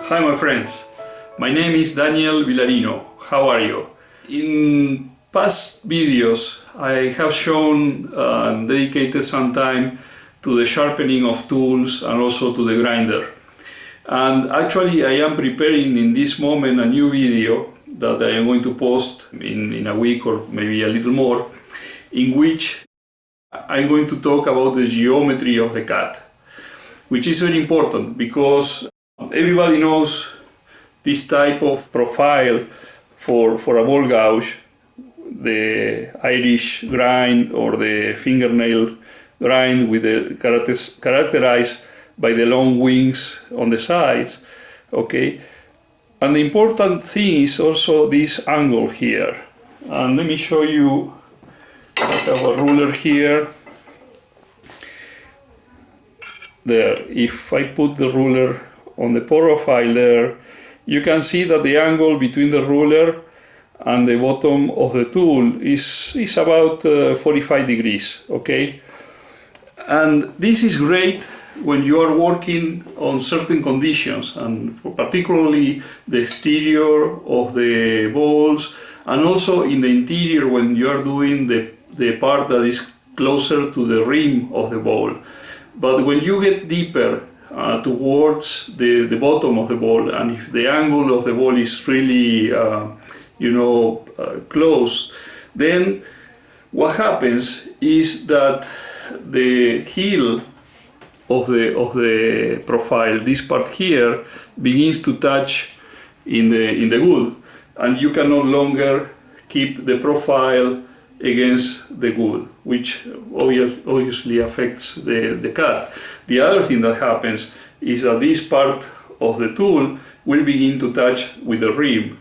Hi my friends, my name is Daniel Villarino. How are you? In past videos I have shown and dedicated some time to the sharpening of tools and also to the grinder. And actually I am preparing in this moment a new video that I am going to post in a week or maybe a little more, in which I'm going to talk about the geometry of the cut, which is very important because everybody knows this type of profile for a ball gouge, the Irish grind or the fingernail grind with the characterized by the long wings on the sides, okay? And the important thing is also this angle here. And let me show you, I have a ruler here. There, if I put the ruler on the profile there, you can see that the angle between the ruler and the bottom of the tool is about 45 degrees, okay? And this is great when you are working on certain conditions, and particularly the exterior of the balls, and also in the interior when you are doing the part that is closer to the rim of the ball. But when you get deeper towards the bottom of the ball, and if the angle of the ball is really close, then what happens is that the heel of the profile, this part here, begins to touch in the wood, and you can no longer keep the profile against the wood, which obviously affects the cut. The other thing that happens is that this part of the tool will begin to touch with the rim,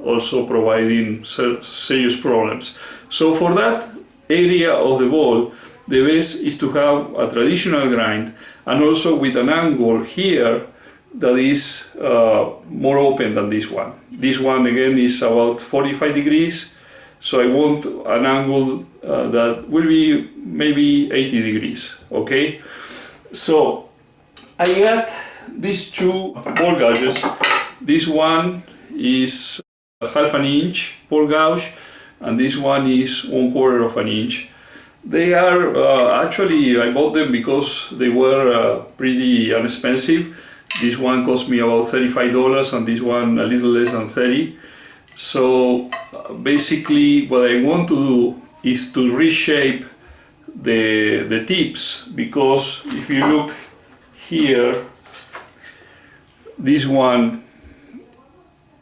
also providing serious problems. So for that area of the ball, the best is to have a traditional grind, and also with an angle here that is more open than this one. This one again is about 45 degrees, so I want an angle that will be maybe 80 degrees, okay? So I got these two ball gouges. This one is a half an inch ball gouge, and this one is 1/4 of an inch. They are actually, I bought them because they were pretty inexpensive. This one cost me about $35 and this one a little less than 30. So basically what I want to do is to reshape the tips, because if you look here, this one,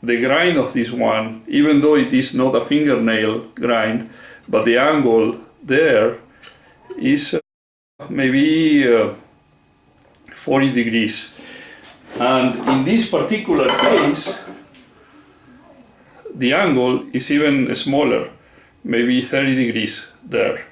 the grind of this one, even though it is not a fingernail grind, but the angle there is maybe 40 degrees. And in this particular case, the angle is even smaller, maybe 30 degrees there,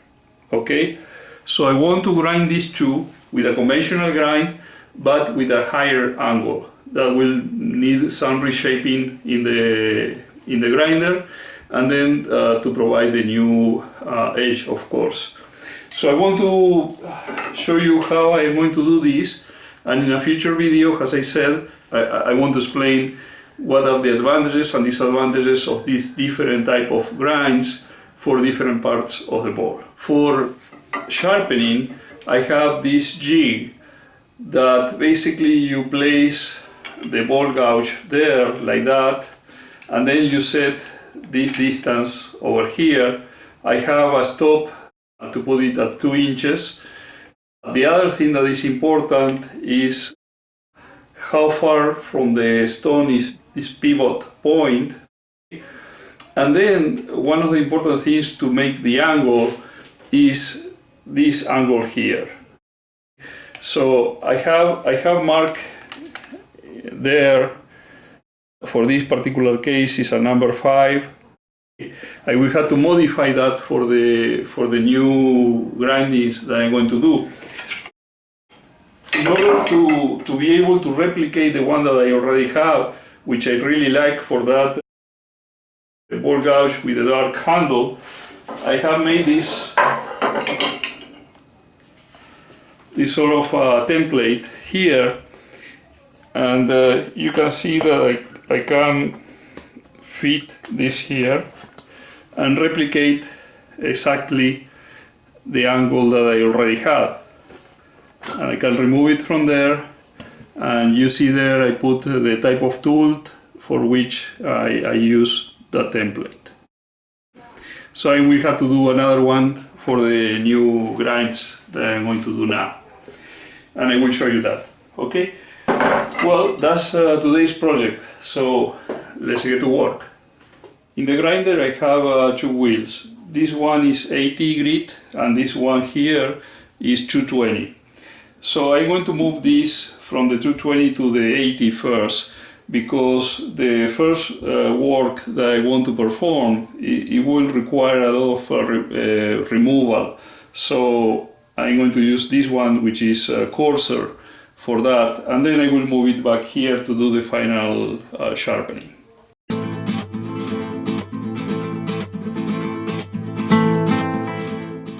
okay? So I want to grind these two with a conventional grind, but with a higher angle that will need some reshaping in the grinder, and then to provide the new edge, of course. So I want to show you how I am going to do this, and in a future video, as I said, I want to explain what are the advantages and disadvantages of these different type of grinds for different parts of the ball. For sharpening, I have this jig that basically you place the ball gouge there like that, and then you set this distance over here. I have a stop to put it at 2 inches. The other thing that is important is how far from the stone is this pivot point. And then one of the important things to make the angle is this angle here. So I have marked there, for this particular case is a number 5. I will have to modify that for the new grindings that I'm going to do. In order to be able to replicate the one that I already have, which I really like for that ball gouge with a dark handle, I have made this sort of template here, And you can see that I can fit this here and replicate exactly the angle that I already had. And I can remove it from there, and you see there I put the type of tool for which I use that template. So I will have to do another one for the new grinds that I'm going to do now, and I will show you that. Okay, well, that's today's project, so let's get to work. In the grinder I have two wheels. This one is 80 grit and this one here is 220. So I'm going to move this from the 220 to the 80 first, because the first work that I want to perform, it will require a lot of removal. So I'm going to use this one, which is coarser, for that, and then I will move it back here to do the final sharpening.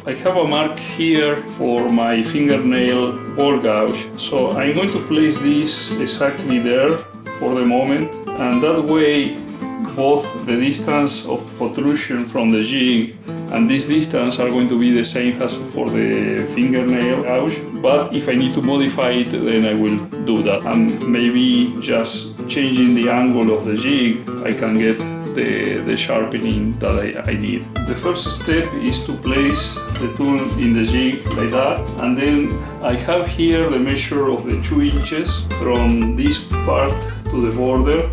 I have a mark here for my fingernail ball gouge, so I'm going to place this exactly there for the moment, and that way both the distance of protrusion from the jig and this distance are going to be the same as for the fingernail gouge. But if I need to modify it, then I will do that, and maybe just changing the angle of the jig I can get the sharpening that I need. The first step is to place the tool in the jig like that, and then I have here the measure of the 2 inches from this part to the border.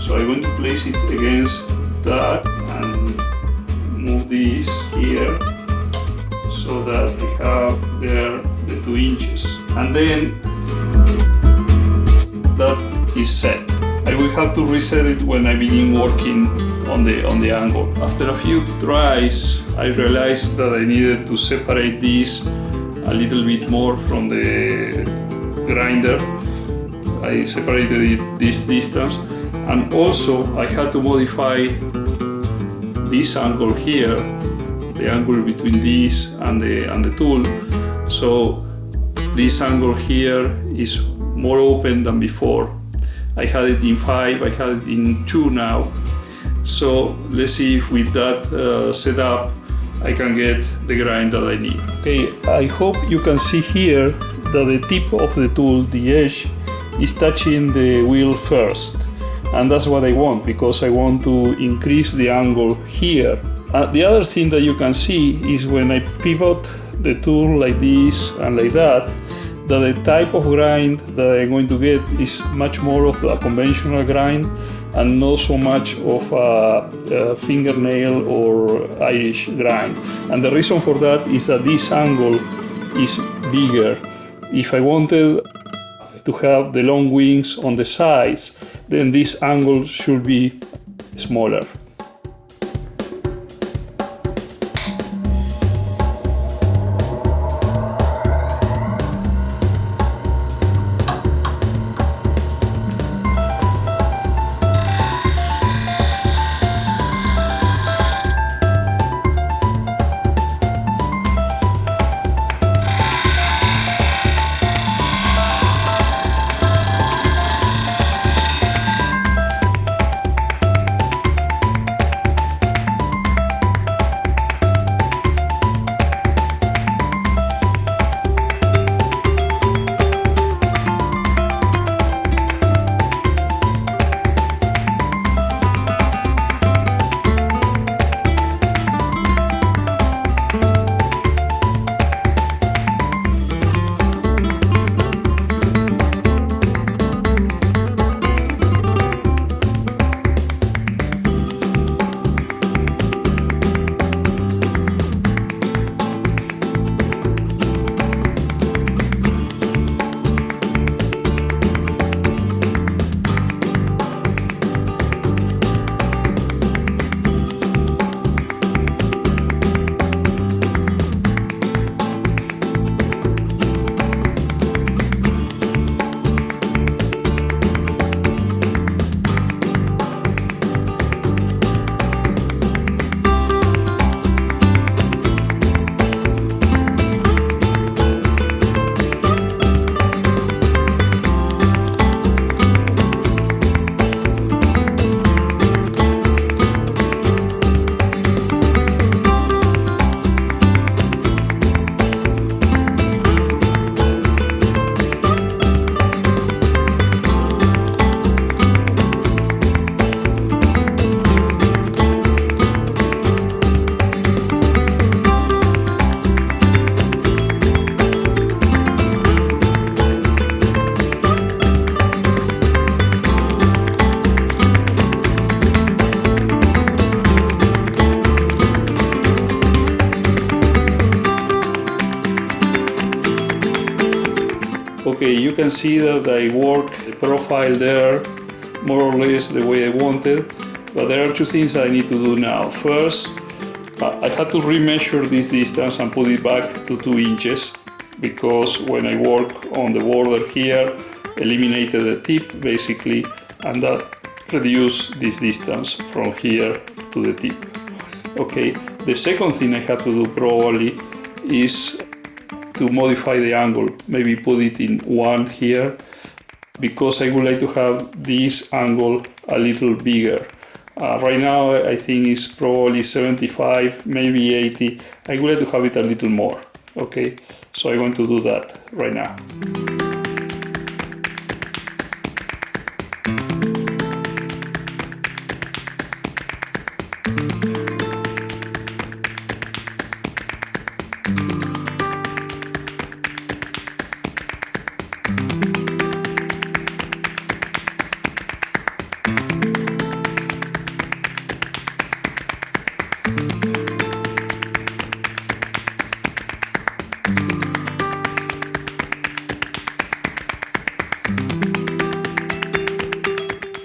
So I'm going to place it against that and move this here so that I have there the 2 inches, and then that is set. I will have to reset it when I begin working on the angle. After a few tries, I realized that I needed to separate this a little bit more from the grinder. I separated it this distance, and also I had to modify this angle here, the angle between this and the tool. So this angle here is more open than before. I had it in 5, I had it in 2 now. So let's see if with that setup I can get the grind that I need. Okay, I hope you can see here that the tip of the tool, the edge, is touching the wheel first. And that's what I want, because I want to increase the angle here. The other thing that you can see is when I pivot the tool like this and like that, that the type of grind that I'm going to get is much more of a conventional grind and not so much of a fingernail or Irish grind. And the reason for that is that this angle is bigger. If I wanted to have the long wings on the sides, then this angle should be smaller. you can see that I work the profile there more or less the way I wanted, but there are two things I need to do now. First, I had to remeasure this distance and put it back to 2 inches, because when I work on the border here, eliminated the tip basically, and that reduced this distance from here to the tip. Okay, the second thing I had to do probably is to modify the angle, maybe put it in 1 here, because I would like to have this angle a little bigger. Right now I think it's probably 75, maybe 80. I would like to have it a little more. Okay, so I'm going to do that right now.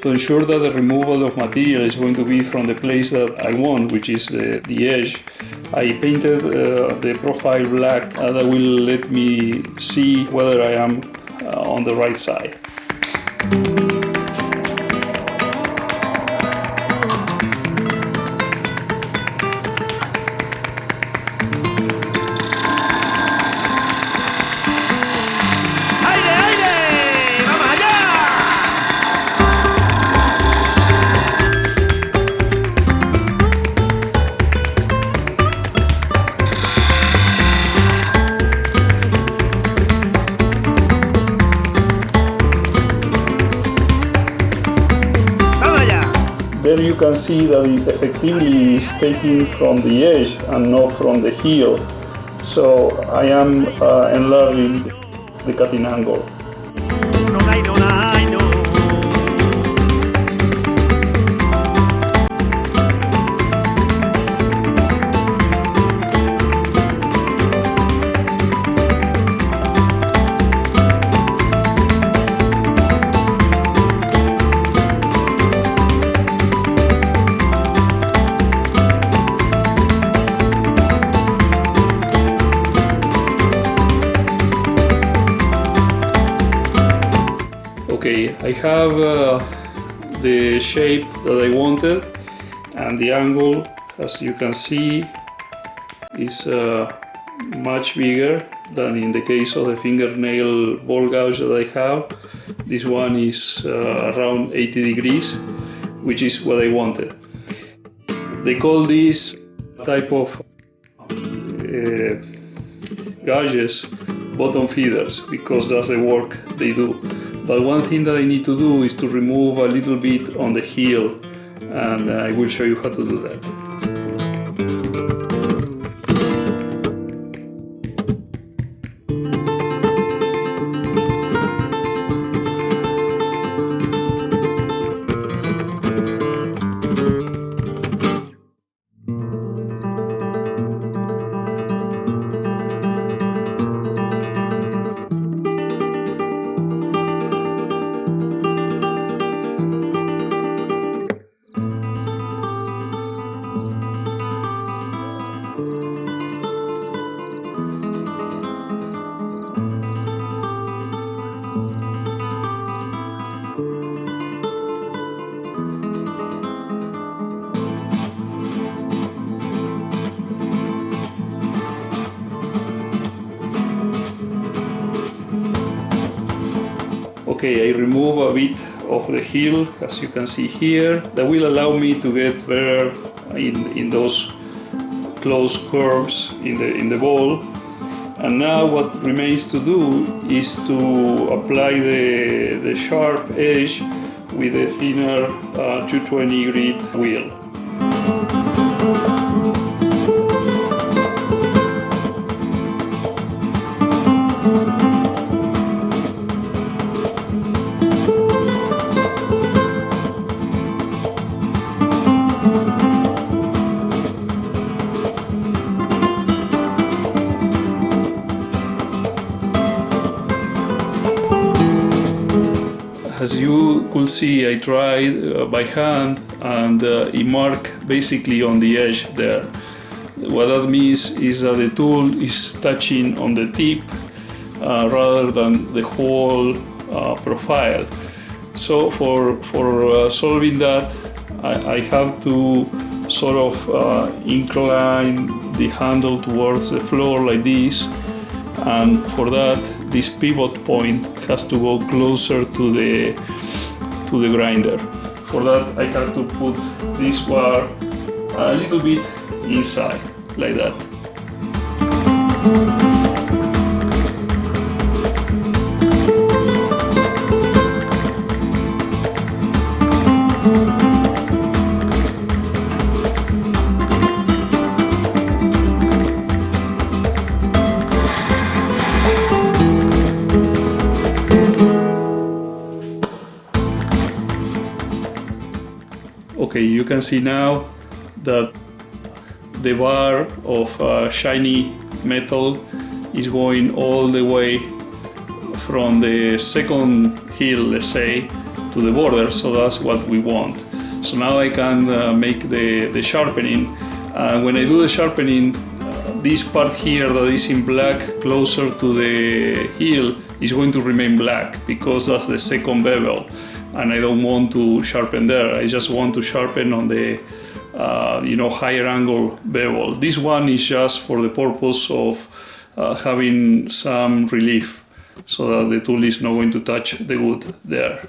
To ensure that the removal of material is going to be from the place that I want, which is the edge, I painted the profile black, and that will let me see whether I am on the right side. There you can see that it effectively is taken from the edge and not from the heel. So I am enlarging the cutting angle. Okay, I have the shape that I wanted, and the angle, as you can see, is much bigger than in the case of the fingernail ball gouge that I have. This one is around 80 degrees, which is what I wanted. They call this type of gouges bottomfeeders, because that's the work they do. But one thing that I need to do is to remove a little bit on the heel, and I will show you how to do that. Okay, I remove a bit of the heel, as you can see here. That will allow me to get better in those close curves in the ball. And now what remains to do is to apply the sharp edge with a thinner 220 grit wheel. as you could see, I tried by hand, and it marked basically on the edge there. What that means is that the tool is touching on the tip rather than the whole profile. So for solving that, I have to sort of incline the handle towards the floor like this, and for that this pivot point has to go closer to the grinder. For that I have to put this bar a little bit inside, like that. Okay, you can see now that the bar of shiny metal is going all the way from the second heel, let's say, to the border, so that's what we want. So now I can make the sharpening, and when I do the sharpening, this part here that is in black closer to the heel is going to remain black because that's the second bevel, and I don't want to sharpen there. I just want to sharpen on the higher angle bevel. This one is just for the purpose of having some relief, so that the tool is not going to touch the wood there.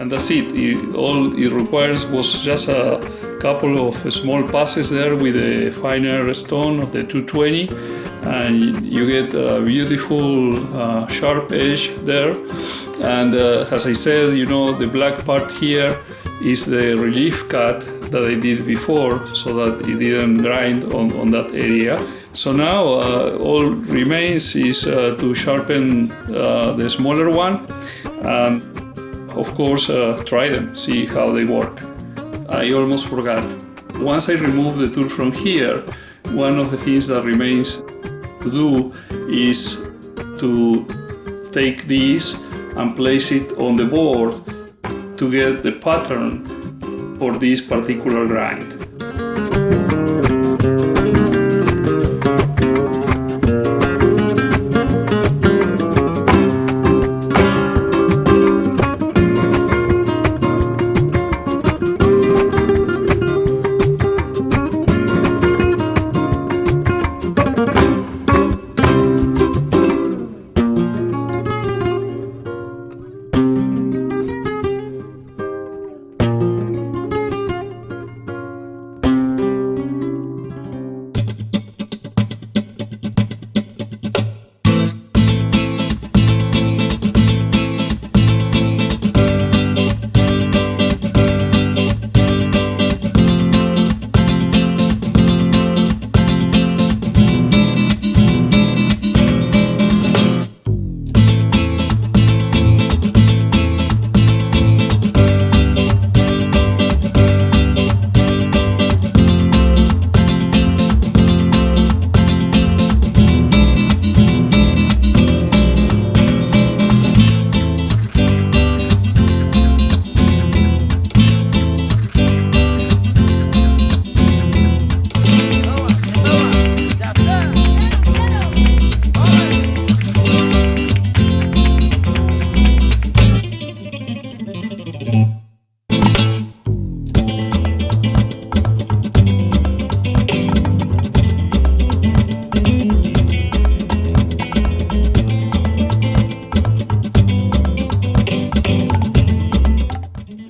That's it. All it requires was just a couple of small passes there with the finer stone of the 220, and you get a beautiful sharp edge there. And as I said, the black part here is the relief cut that I did before, so that it didn't grind on that area. So now all remains is to sharpen the smaller one, and of course try them, see how they work. I almost forgot. Once I remove the tool from here, one of the things that remains to do is to take this and place it on the board to get the pattern for this particular grind.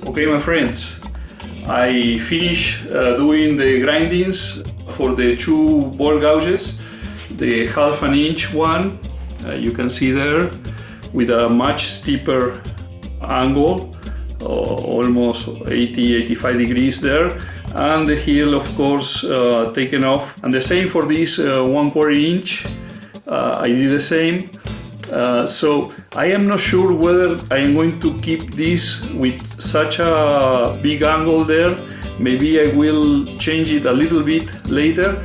Okay, my friends, I finished doing the grindings for the two ball gouges. The 1/2 inch one, you can see there, with a much steeper angle, almost 80-85 degrees there, and the heel, of course, taken off. And the same for this 1/4 inch. I did the same. So I am not sure whether I am going to keep this with such a big angle there. Maybe I will change it a little bit later,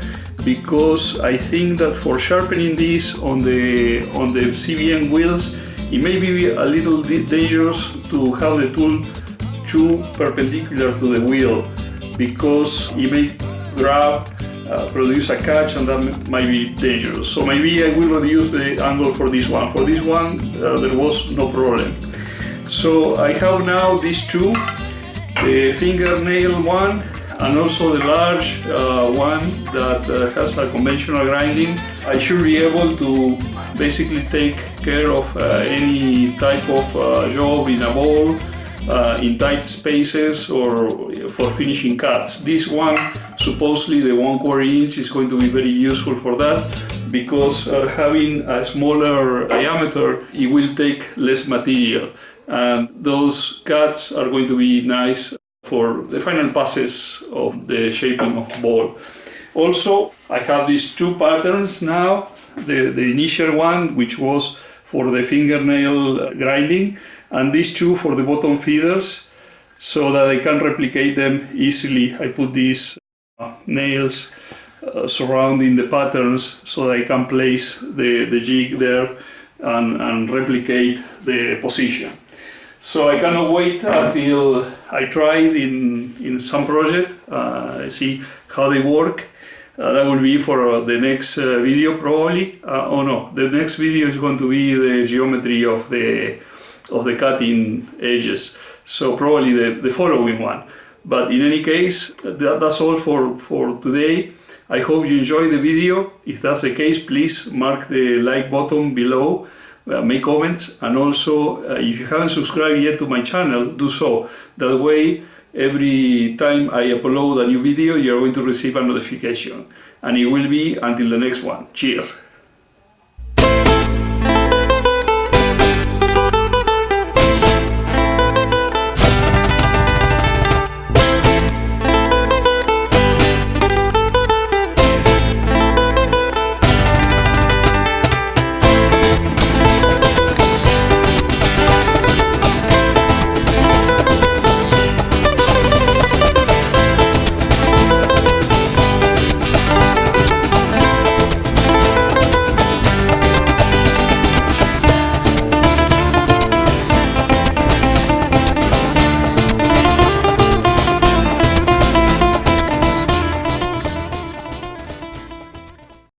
because I think that for sharpening this on the CBN wheels, it may be a little dangerous to have the tool too perpendicular to the wheel, because it may grab, produce a catch, and that might be dangerous. So maybe I will reduce the angle for this one. For this one, there was no problem. So I have now these two, the fingernail one and also the large one that has a conventional grinding. I should be able to basically take care of any type of job in a bowl, in tight spaces, or for finishing cuts. This one, supposedly the 1/4 inch, is going to be very useful for that, because having a smaller diameter, it will take less material, and those cuts are going to be nice for the final passes of the shaping of the ball. Also, I have these two patterns now. The initial one, which was for the fingernail grinding, and these two for the bottom feeders, so that I can replicate them easily. I put these nails surrounding the patterns so that I can place the jig there and replicate the position. So I cannot wait until I try it in some project, see how they work. That will be for the next video probably. Oh no, the next video is going to be the geometry of the cutting edges. So probably the following one. But in any case, that's all for today. I hope you enjoyed the video. If that's the case, please mark the like button below, make comments, and also if you haven't subscribed yet to my channel, do so. That way, every time I upload a new video, you're going to receive a notification, and it will be until the next one. Cheers!